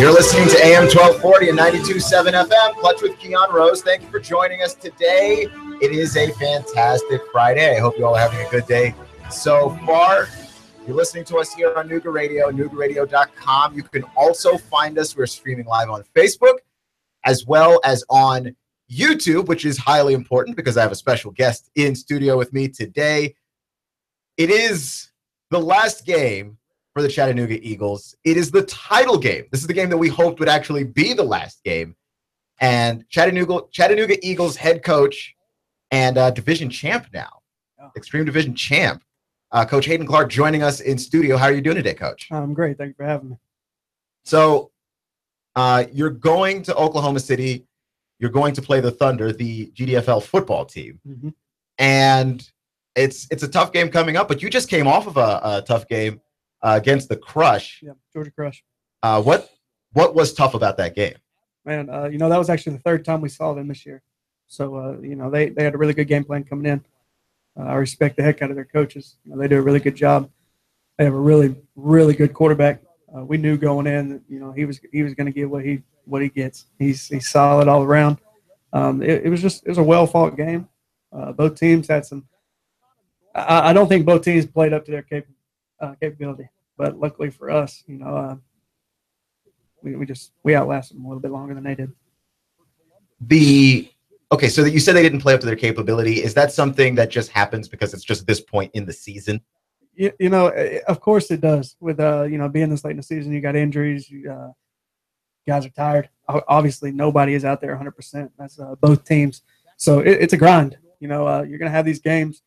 You're listening to AM 1240 and 92.7 FM, Clutch with Keon Rose. Thank you for joining us today. It is a fantastic Friday. I hope you all are having a good day so far. You're listening to us here on Nooga Radio, noogaradio.com. You can also find us. We're streaming live on Facebook as well as on YouTube, which is highly important because I have a special guest in studio with me today. It is the last game for the Chattanooga Eagles. It is the title game. This is the game that we hoped would actually be the last game. And Chattanooga Eagles head coach and division champ now, Extreme Division champ, Coach Hayden Clark joining us in studio. How are you doing today, Coach? I'm great. Thank you for having me. So you're going to Oklahoma City. You're going to play the Thunder, the GDFL football team. Mm-hmm. And it's a tough game coming up, but you just came off of a tough game against the Crush. Yeah, Georgia Crush. What was tough about that game? Man, that was actually the third time we saw them this year. So, they had a really good game plan coming in. I respect the heck out of their coaches. They do a really good job. They have a really, really good quarterback. We knew going in that, he was going to get what he gets. He's solid all around. It was a well-fought game. Both teams had some – I don't think both teams played up to their capability. But luckily for us, we outlasted them a little bit longer than they did. Okay, so that you said they didn't play up to their capability. Is that something that just happens because it's just this point in the season? Of course it does. With being this late in the season, you got injuries. Guys are tired. Obviously, nobody is out there 100%. That's both teams. So it's a grind. You're going to have these games.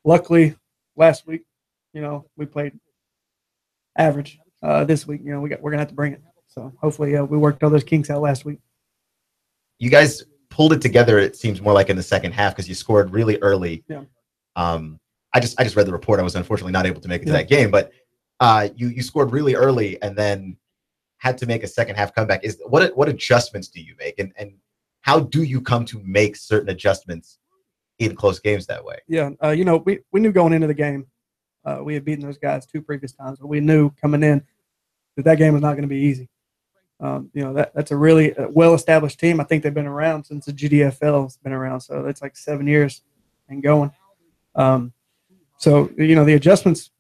Luckily, last week, we played average. This week, we're going to have to bring it. So hopefully we worked all those kinks out last week. You guys pulled it together, it seems more like in the second half because you scored really early. Yeah. I just read the report. I was unfortunately not able to make it to that game, but you scored really early and then had to make a second half comeback. What adjustments do you make and how do you come to make certain adjustments in close games that way? Yeah, we knew going into the game, we had beaten those guys 2 previous times, but we knew coming in that game was not going to be easy. That's a really well-established team. I think they've been around since the GDFL's been around, so that's like 7 years and going. The adjustments,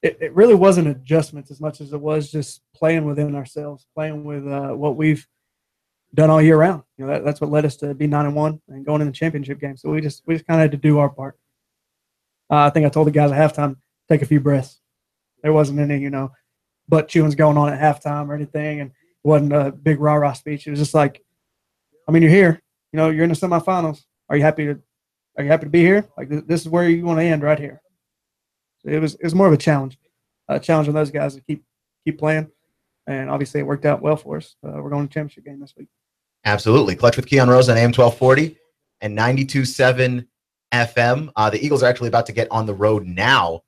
it really wasn't adjustments as much as it was just playing within ourselves, playing with what we've done all year round. That's what led us to be 9-1 and going in the championship game. So we just kind of had to do our part. I think I told the guys at halftime, take a few breaths. There wasn't any, butt chewings going on at halftime or anything, and it wasn't a big rah-rah speech. It was just like, you're here. You're in the semifinals. Are you happy to be here? Like this is where you want to end right here. So it was more of a challenge on those guys to keep playing, and obviously it worked out well for us. We're going to the championship game this week. Absolutely. Clutch with Keon Rose on AM 1240 and 92.7 FM. The Eagles are actually about to get on the road now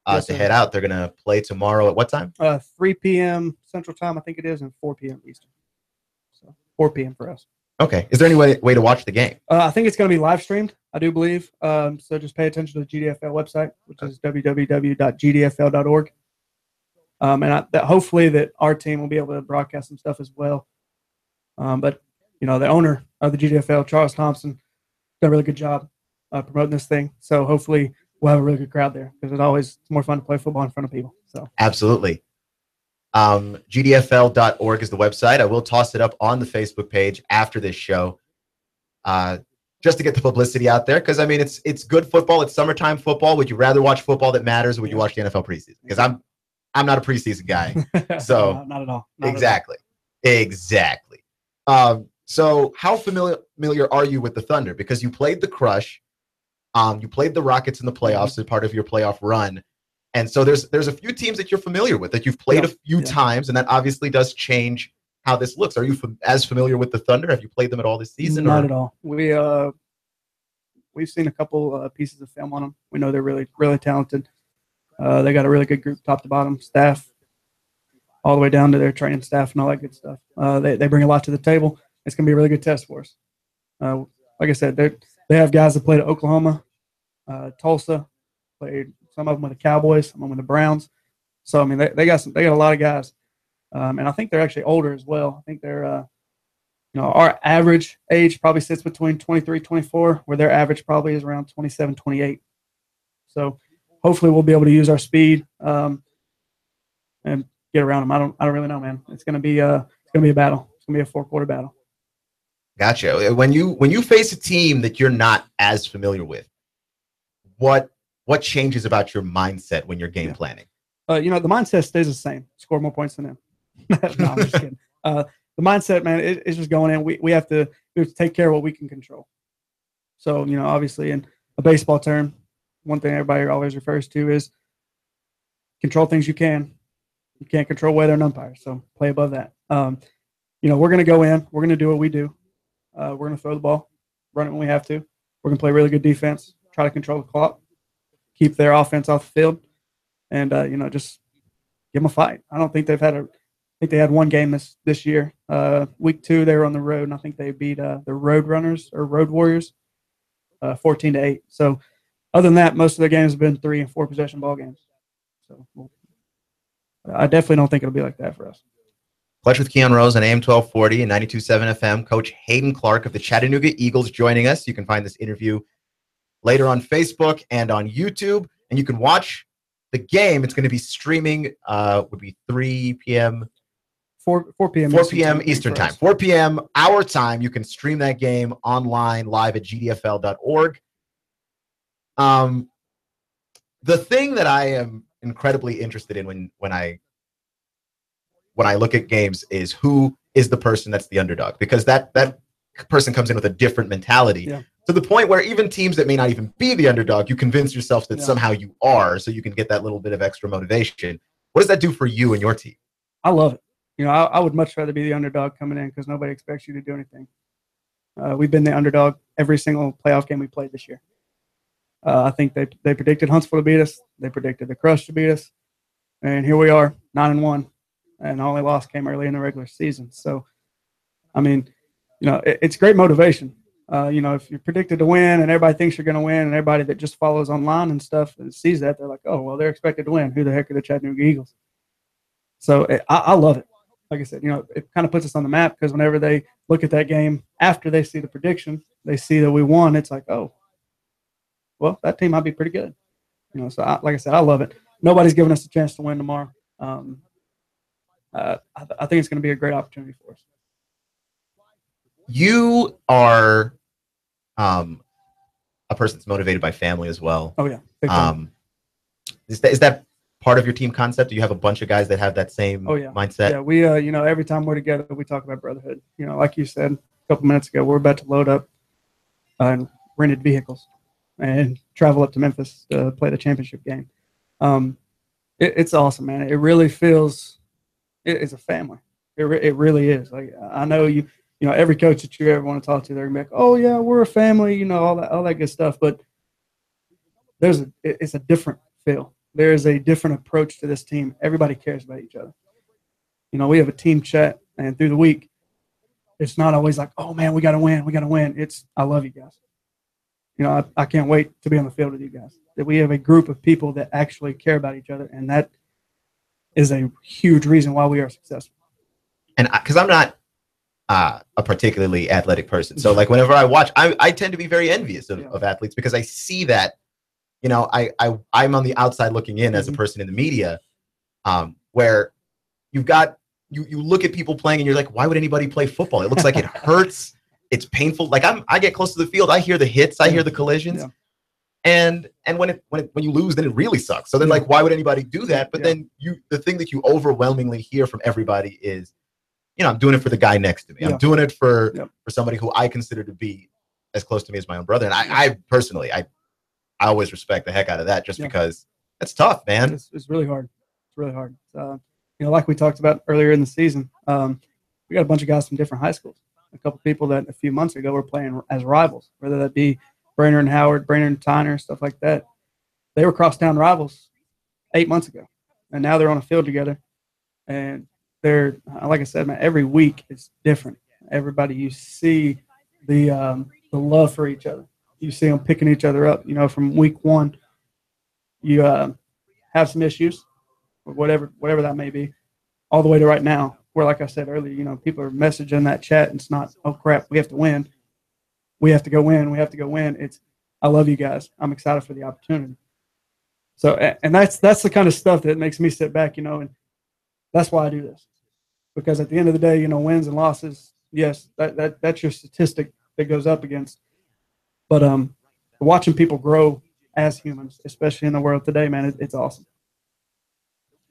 to head out. They're going to play tomorrow at what time? 3 p.m. Central Time, I think it is, and 4 p.m. Eastern. So 4 p.m. for us. Okay. Is there any way to watch the game? I think it's going to be live streamed, I do believe. So just pay attention to the GDFL website, which is www.gdfl.org. Hopefully that our team will be able to broadcast some stuff as well. But the owner of the GDFL, Charles Thompson, done a really good job promoting this thing. So hopefully we'll have a really good crowd there because it's more fun to play football in front of people. So absolutely. GDFL.org is the website. I will toss it up on the Facebook page after this show, just to get the publicity out there. Because it's good football. It's summertime football. Would you rather watch football that matters, or would you watch the NFL preseason? Because I'm not a preseason guy. So no, not at all. Exactly. So how familiar are you with the Thunder? Because you played the Crush, you played the Rockets in the playoffs as part of your playoff run. And so there's a few teams that you're familiar with, that you've played a few times, and that obviously does change how this looks. Are you as familiar with the Thunder? Have you played them at all this season? Not at all. We've seen a couple pieces of film on them. We know they're really, really talented. They got a really good group, top to bottom, staff, all the way down to their training staff and all that good stuff. They bring a lot to the table. It's going to be a really good test for us. Like I said, they have guys that played at Oklahoma, Tulsa, played some of them with the Cowboys, some of them with the Browns. So they got a lot of guys. And I think they're actually older as well. I think they're, our average age probably sits between 23, 24, where their average probably is around 27, 28. So hopefully we'll be able to use our speed and get around them. I don't really know, man. It's gonna be a battle. It's gonna be a 4-quarter battle. Gotcha. When you face a team that you're not as familiar with, what changes about your mindset when you're game planning? The mindset stays the same. Score more points than them. No, I'm just kidding. The mindset, man, is just going in. We have to take care of what we can control. So, obviously in a baseball term, one thing everybody always refers to is control things you can. You can't control weather and umpires, so play above that. We're going to go in. We're going to do what we do. We're going to throw the ball, run it when we have to. We're going to play really good defense, try to control the clock, keep their offense off the field, and, just give them a fight. I don't think they've had I think they had one game this year. Week 2, they were on the road, and I think they beat the Road Runners or Road Warriors 14-8. So other than that, most of their games have been 3 and 4 possession ball games. So I definitely don't think it'll be like that for us. Clutch with Keon Rose on AM 1240 and 92.7 FM. Coach Hayden Clark of the Chattanooga Eagles joining us. You can find this interview later on Facebook and on YouTube, and you can watch the game. It's going to be streaming. Would be 3 p.m. 4 p.m. 4 p.m. Eastern time. 4 p.m. our time. You can stream that game online live at gdfl.org. The thing that I am incredibly interested in when I look at games is who is the person that's the underdog, because that person comes in with a different mentality. Yeah. To the point where even teams that may not even be the underdog, you convince yourself that somehow you are, so you can get that little bit of extra motivation. What does that do for you and your team? I love it. I would much rather be the underdog coming in because nobody expects you to do anything. We've been the underdog every single playoff game we played this year. I think they predicted Huntsville to beat us. They predicted the Crush to beat us. And here we are, 9-1. And the only loss came early in the regular season. So, it's great motivation. If you're predicted to win and everybody thinks you're going to win, and everybody that just follows online and stuff and sees that, they're like, oh, well, they're expected to win. Who the heck are the Chattanooga Eagles? So I love it. Like I said, it kind of puts us on the map, because whenever they look at that game after they see the prediction, they see that we won. It's like, oh, well, that team might be pretty good. So like I said, I love it. Nobody's giving us a chance to win tomorrow. I think it's going to be a great opportunity for us. You are a person that's motivated by family as well. Oh, yeah. Is that part of your team concept? Do you have a bunch of guys that have that same mindset? Yeah, we every time we're together, we talk about brotherhood. Like you said a couple minutes ago, we're about to load up rented vehicles and travel up to Memphis to play the championship game. It's awesome, man. It really feels it's a family. It really is. Like, I know every coach that you ever want to talk to, they're gonna be like, oh yeah, we're a family, all that good stuff. But it's a different feel. There is a different approach to this team. Everybody cares about each other. We have a team chat, and through the week, it's not always like, oh man, we got to win. It's, I love you guys. I can't wait to be on the field with you guys. That we have a group of people that actually care about each other, and that is a huge reason why we are successful. And because I'm not a particularly athletic person, so like whenever I watch, I tend to be very envious of athletes, because I see that. I'm on the outside looking in as a person in the media, where you've got you look at people playing and you're like, why would anybody play football? It looks like it hurts. It's painful. Like I get close to the field, I hear the hits, I hear the collisions, and when you lose, then it really sucks. So then, like, why would anybody do that? But then the thing that you overwhelmingly hear from everybody is, I'm doing it for the guy next to me. I'm doing it for somebody who I consider to be as close to me as my own brother. And I personally, I always respect the heck out of that, just because it's tough, man. It's really hard. It's really hard. Like we talked about earlier in the season, we got a bunch of guys from different high schools. A couple people that a few months ago were playing as rivals, whether that be Brainerd and Howard, Brainerd and Tyner, stuff like that. They were crosstown rivals 8 months ago, and now they're on a field together. And they're, like I said, man, every week is different. Everybody, you see the love for each other. You see them picking each other up. From week 1, you have some issues, or whatever that may be. all the way to right now, where, like I said earlier, people are messaging that chat, and it's not, oh crap, we have to win. We have to go win. We have to go win. It's, I love you guys. I'm excited for the opportunity. So, and that's the kind of stuff that makes me sit back, and that's why I do this. Because at the end of the day, wins and losses, yes, that's your statistic that goes up against. But watching people grow as humans, especially in the world today, man, it's awesome.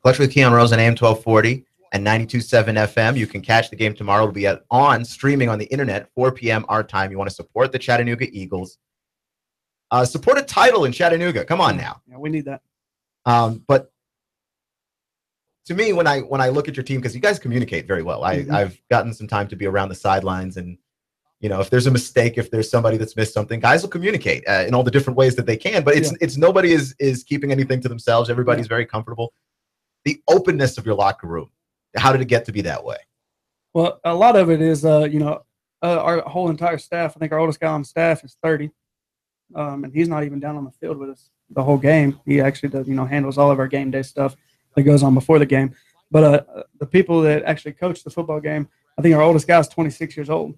Clutch with Keon Rose on AM 1240 and 92.7 FM. You can catch the game tomorrow. It'll be on streaming on the internet, 4 p.m. our time. You want to support the Chattanooga Eagles. Support a title in Chattanooga. Come on now. Yeah, we need that. But to me, when I look at your team, because you guys communicate very well, I've gotten some time to be around the sidelines, and if there's a mistake, if there's somebody that's missed something, guys will communicate in all the different ways that they can. But it's nobody is keeping anything to themselves. Everybody's very comfortable. The openness of your locker room, how did it get to be that way? Well, a lot of it is our whole entire staff. I think our oldest guy on staff is 30, and he's not even down on the field with us the whole game. He actually does, handles all of our game day stuff that goes on before the game. But the people that actually coach the football game, I think our oldest guy is 26 years old.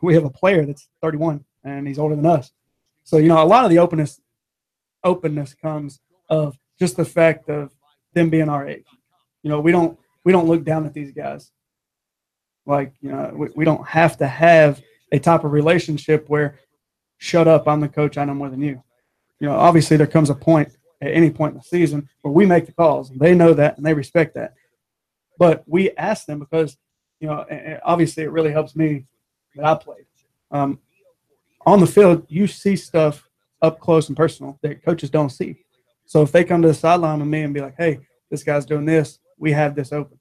We have a player that's 31, and he's older than us. So, a lot of the openness comes of just the fact of them being our age. We don't look down at these guys. Like, we don't have to have a type of relationship where, shut up, I'm the coach, I know more than you. Obviously there comes a point at any point in the season where we make the calls, and they know that and they respect that. But we ask them because, obviously it really helps me that I played. On the field, you see stuff up close and personal that coaches don't see. So if they come to the sideline with me and be like, hey, this guy's doing this, we have this open.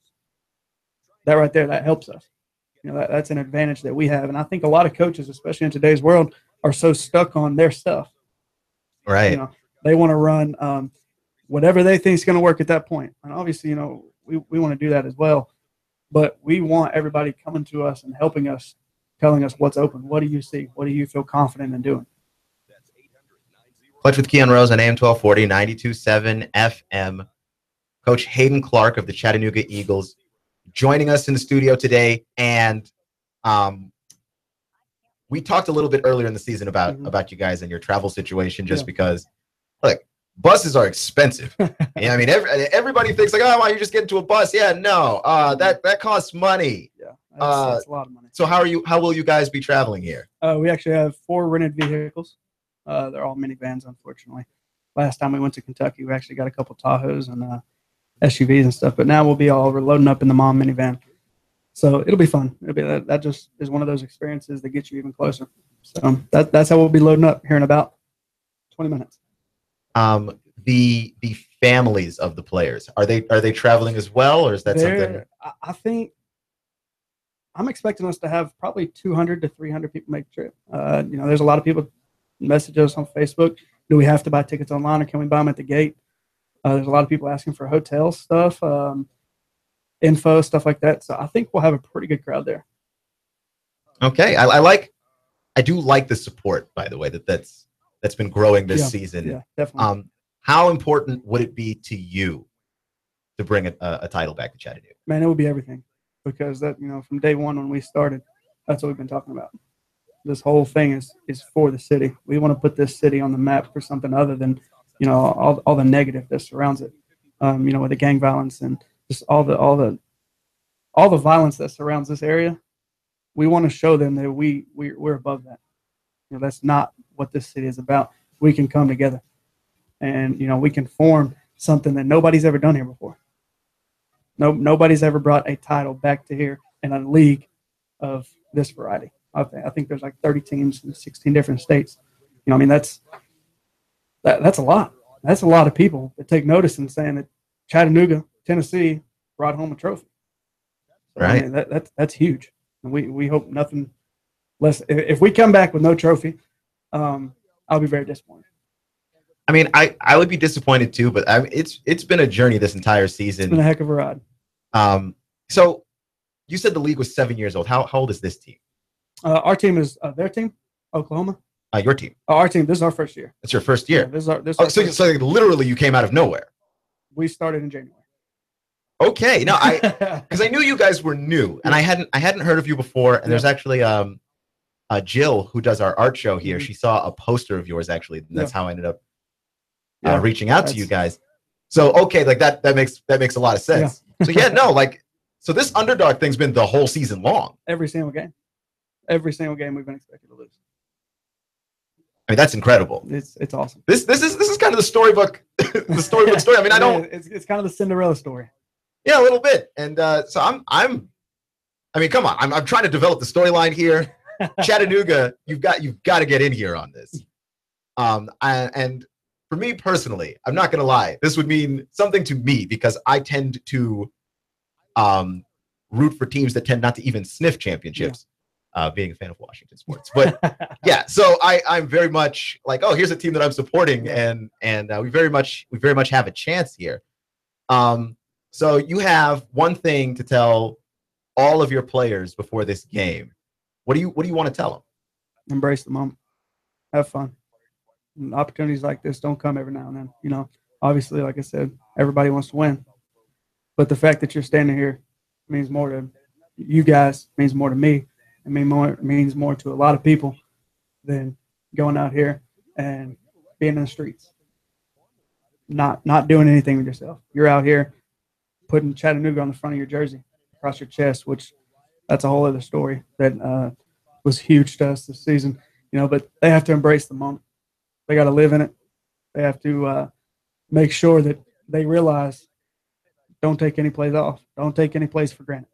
That right there, that helps us. That's an advantage that we have. And I think a lot of coaches, especially in today's world, are so stuck on their stuff. Right. They want to run whatever they think is going to work at that point. And obviously, we want to do that as well. But we want everybody coming to us and helping us, telling us what's open. What do you see? What do you feel confident in doing? Clutch with Keon Rose on AM 1240, 92.7 FM. Coach Hayden Clark of the Chattanooga Eagles joining us in the studio today. And we talked a little bit earlier in the season about you guys and your travel situation, just because, look, buses are expensive. I mean, everybody thinks like, oh, why don't you just get into a bus? Yeah, no, that costs money. Yeah, that's a lot of money. So how will you guys be traveling here? We actually have 4 rented vehicles. They're all minivans, unfortunately. Last time we went to Kentucky, we actually got a couple Tahoes and SUVs and stuff. But now we're loading up in the mom minivan. So it'll be fun. That just is one of those experiences that gets you even closer. So that's how we'll be loading up here in about 20 minutes. The families of the players, are they traveling as well, or is that something? I think I'm expecting us to have probably 200 to 300 people make the trip. There's a lot of people message us on Facebook. Do we have to buy tickets online, or can we buy them at the gate? There's a lot of people asking for hotel stuff, info, stuff like that. So I think we'll have a pretty good crowd there. Okay, I do like the support, by the way, that's been growing this season. Yeah, definitely. How important would it be to you to bring a title back to Chattanooga? Man, it would be everything, because that from day one when we started, that's what we've been talking about. This whole thing is for the city. We want to put this city on the map for something other than all the negative that surrounds it. With the gang violence and just all the violence that surrounds this area. We want to show them that we're above that. That's not what this city is about. We can come together, and we can form something that nobody's ever done here before. Nobody's ever brought a title back to here in a league of this variety. I think there's like 30 teams in 16 different states. That's a lot. That's a lot of people that take notice and saying that Chattanooga, Tennessee, brought home a trophy. So, right. That's huge. And we hope nothing less. If we come back with no trophy, I'll be very disappointed. I mean, I would be disappointed too, but it's been a journey this entire season. It's been a heck of a ride. So you said the league was 7 years old. How old is this team? Our team is their team, Oklahoma. Your team. Our team. This is our first year. It's your first year. Yeah, this is our so literally you came out of nowhere. We started in January. Okay, no, because I knew you guys were new, and I hadn't heard of you before. And there's actually Jill, who does our art show here. She saw a poster of yours actually, and that's how I ended up reaching out to you guys. So okay, like that makes a lot of sense. So yeah, no, like so this underdog thing's been the whole season long. Every single game we've been expected to lose. I mean, that's incredible. It's awesome. This is kind of the storybook, the storybook story. I mean, I don't. It's kind of the Cinderella story. Yeah, a little bit. And so I mean, come on. I'm trying to develop the storyline here. Chattanooga, you've got to get in here on this. And for me personally, I'm not gonna lie, this would mean something to me because I tend to root for teams that tend not to even sniff championships. Being a fan of Washington sports, but yeah, so I'm very much like, oh, here's a team that I'm supporting, and we very much have a chance here. So you have one thing to tell all of your players before this game. What do you want to tell them? Embrace the moment. Have fun. And opportunities like this don't come every now and then. You know, obviously, like I said, everybody wants to win, but the fact that you're standing here means more to you guys, means more to me. It means more to a lot of people than going out here and being in the streets. Not doing anything with yourself. You're out here putting Chattanooga on the front of your jersey, across your chest, which that's a whole other story that was huge to us this season. You know, but they have to embrace the moment. They got to live in it. They have to make sure that they realize don't take any plays off. Don't take any plays for granted,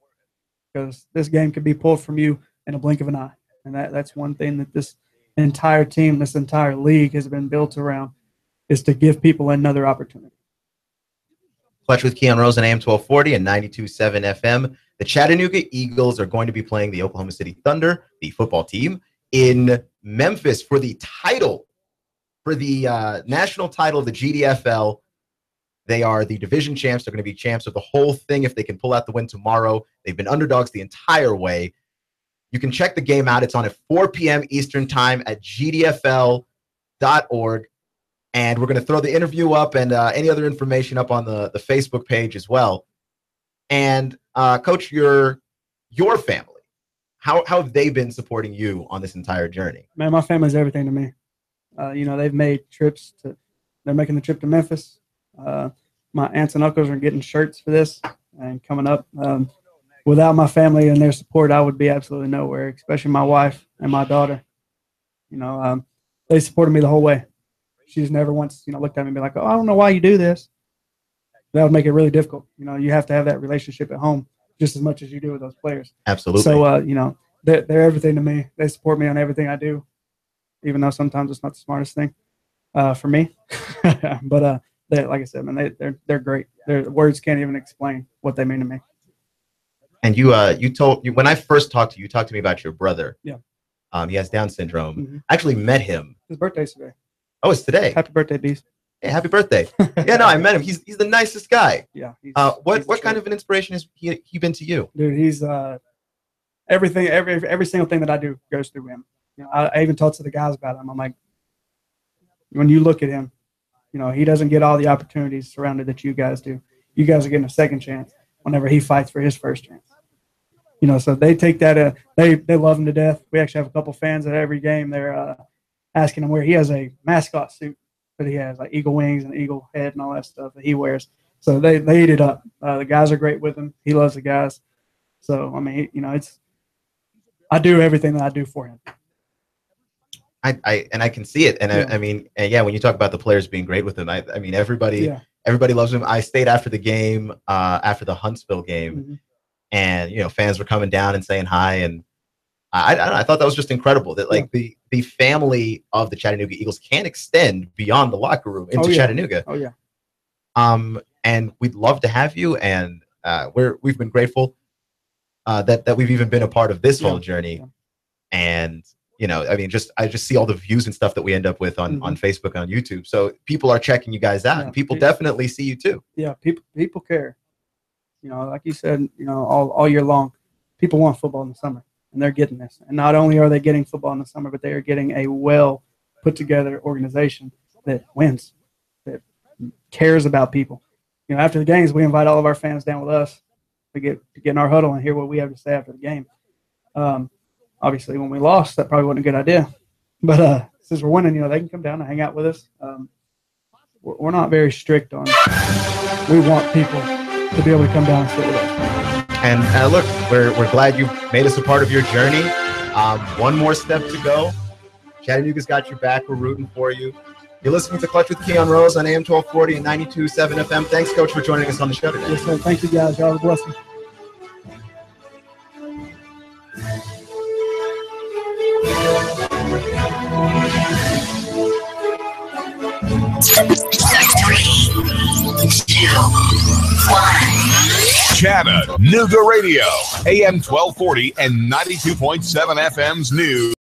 because this game could be pulled from you in a blink of an eye. And that's one thing that this entire team, this entire league has been built around, is to give people another opportunity. Clutch with Keon Rose on AM 1240 and 92.7 FM. The Chattanooga Eagles are going to be playing the Oklahoma City Thunder, the football team, in Memphis for the title, for the national title of the GDFL. They are the division champs. They're going to be champs of the whole thing if they can pull out the win tomorrow. They've been underdogs the entire way. You can check the game out. It's on at 4 p.m. Eastern time at gdfl.org. And we're going to throw the interview up and any other information up on the Facebook page as well. And Coach, your family, how have they been supporting you on this entire journey? Man, my family's everything to me. You know, they've made trips they're making the trip to Memphis. My aunts and uncles are getting shirts for this and coming up. Without my family and their support, I would be absolutely nowhere, especially my wife and my daughter. You know, they supported me the whole way. She's never once, looked at me and be like, oh, I don't know why you do this. That would make it really difficult. You know, you have to have that relationship at home just as much as you do with those players. Absolutely. So, they're everything to me. They support me on everything I do, even though sometimes it's not the smartest thing for me. But like I said, man, they're great. Their words can't even explain what they mean to me. And you told when I first talked to you, talked to me about your brother. Yeah. He has Down syndrome. Mm-hmm. I actually met him. His birthday's today. Oh, it's today. Happy birthday, Beast. Hey, happy birthday. Yeah, no, I met him. He's the nicest guy. Yeah. What kind of an inspiration has he been to you? Dude, he's everything. Every single thing that I do goes through him. You know, I even talked to the guys about him. I'm like, when you look at him, he doesn't get all the opportunities surrounded that you guys do. You guys are getting a second chance whenever he fights for his first chance. So they take that. They love him to death. We actually have a couple fans at every game. They're asking him where he has a mascot suit that he has, like eagle wings and eagle head and all that stuff that he wears. So they eat it up. The guys are great with him. He loves the guys. So I mean, I do everything that I do for him. I can see it, and yeah. I mean, when you talk about the players being great with him, I mean everybody loves him. I stayed after the game, after the Huntsville game, mm-hmm. and fans were coming down and saying hi, and I don't know, I thought that was just incredible that the family of the Chattanooga Eagles can extend beyond the locker room into Chattanooga. Oh yeah. And we'd love to have you, and we've been grateful that we've even been a part of this whole journey, and. I mean, I just see all the views and stuff that we end up with on Facebook and on YouTube. So people are checking you guys out, and people definitely see you too. Yeah, people care. Like you said, all year long, people want football in the summer, and they're getting this. And not only are they getting football in the summer, but they are getting a well put together organization that wins, that cares about people. after the games, we invite all of our fans down with us to get in our huddle and hear what we have to say after the game. Obviously, when we lost, that probably wasn't a good idea. But since we're winning, they can come down and hang out with us. We're not very strict on. We want people to be able to come down and sit with us. And look, we're glad you made us a part of your journey. One more step to go. Chattanooga's got your back. We're rooting for you. You're listening to Clutch with Keon Rose on AM 1240 and 92.7 FM. Thanks, Coach, for joining us on the show today. Yes, sir. Thank you, guys. Y'all have a blessing. Chattanooga Radio, AM 1240 and 92.7 FM's news.